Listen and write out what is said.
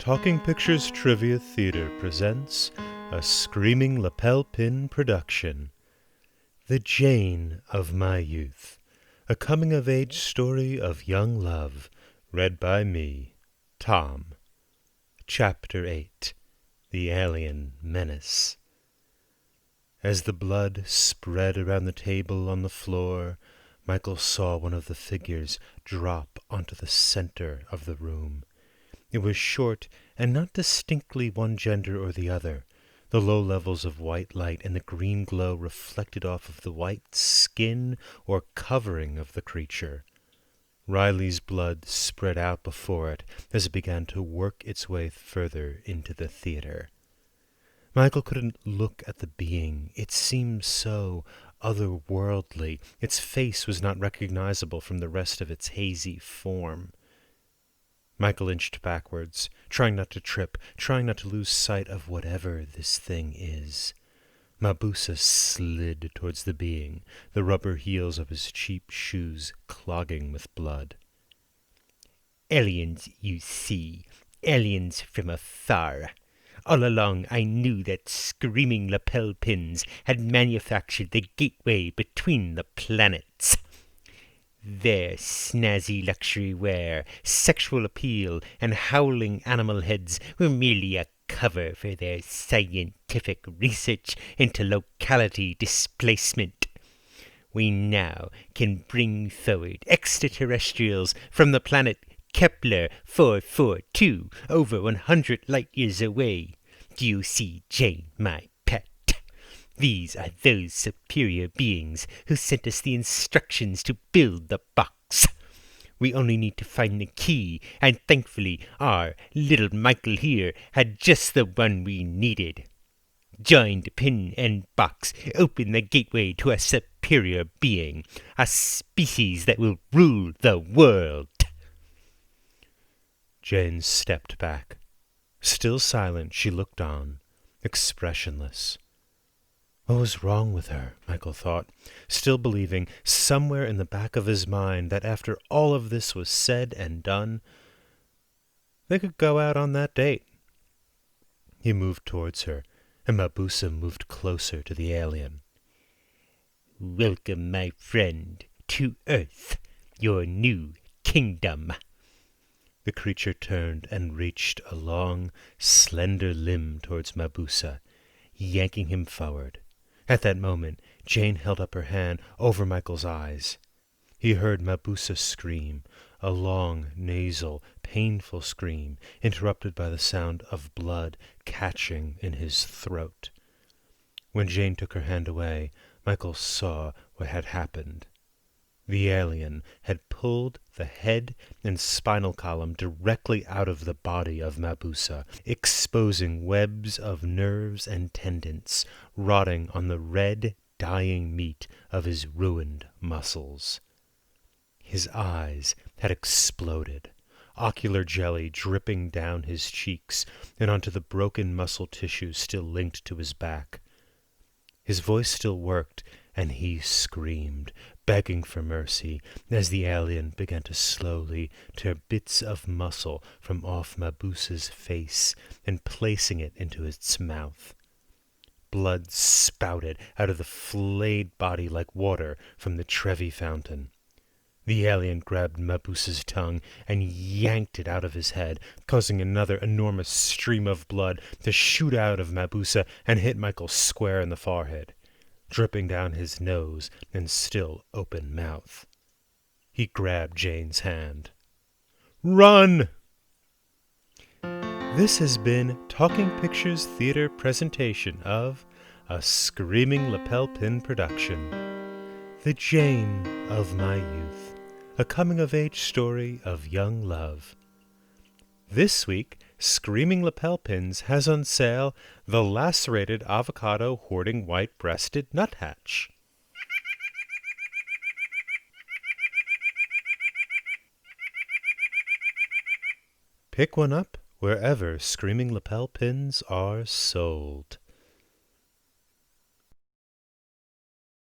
Talking Pictures Trivia Theater presents a Screaming Lapel Pin production, The Jane of My Youth, a coming-of-age story of young love, read by me, Tom. Chapter 8, The Alien Menace. As the blood spread around the table on the floor, Michael saw one of the figures drop onto the center of the room. It was short and not distinctly one gender or the other. The low levels of white light and the green glow reflected off of the white skin or covering of the creature. Riley's blood spread out before it as it began to work its way further into the theater. Michael couldn't look at the being. It seemed so otherworldly. Its face was not recognizable from the rest of its hazy form. Michael inched backwards, trying not to trip, trying not to lose sight of whatever this thing is. Mabusa slid towards the being, the rubber heels of his cheap shoes clogging with blood. Aliens, you see. Aliens from afar. All along I knew that screaming lapel pins had manufactured the gateway between the planets. Their snazzy luxury wear, sexual appeal, and howling animal heads were merely a cover for their scientific research into locality displacement. We now can bring forward extraterrestrials from the planet Kepler 442, over 100 light-years away. Do you see, Jane, my pet? These are those superior beings who sent us the instructions to build the box. We only need to find the key, and thankfully our little Michael here had just the one we needed. Join the pin and box, open the gateway to a superior being, a species that will rule the world. Jane stepped back. Still silent, she looked on, expressionless. What was wrong with her, Michael thought, still believing, somewhere in the back of his mind, that after all of this was said and done, they could go out on that date. He moved towards her, and Mabusa moved closer to the alien. Welcome, my friend, to Earth, your new kingdom. The creature turned and reached a long, slender limb towards Mabusa, yanking him forward. At that moment, Jane held up her hand over Michael's eyes. He heard Mabusa scream, a long, nasal, painful scream, interrupted by the sound of blood catching in his throat. When Jane took her hand away, Michael saw what had happened. The alien had pulled the head and spinal column directly out of the body of Mabusa, exposing webs of nerves and tendons, rotting on the red, dying meat of his ruined muscles. His eyes had exploded, ocular jelly dripping down his cheeks and onto the broken muscle tissue still linked to his back. His voice still worked, and he screamed, begging for mercy, as the alien began to slowly tear bits of muscle from off Mabusa's face and placing it into its mouth. Blood spouted out of the flayed body like water from the Trevi fountain. The alien grabbed Mabusa's tongue and yanked it out of his head, causing another enormous stream of blood to shoot out of Mabusa and hit Michael square in the forehead, dripping down his nose and still open mouth. He grabbed Jane's hand. "Run!" This has been Talking Pictures Theater presentation of a Screaming Lapel Pin production, The Jane of My Youth, a coming-of-age story of young love. This week, Screaming Lapel Pins has on sale the lacerated avocado hoarding white-breasted nuthatch. Pick one up wherever Screaming Lapel Pins are sold.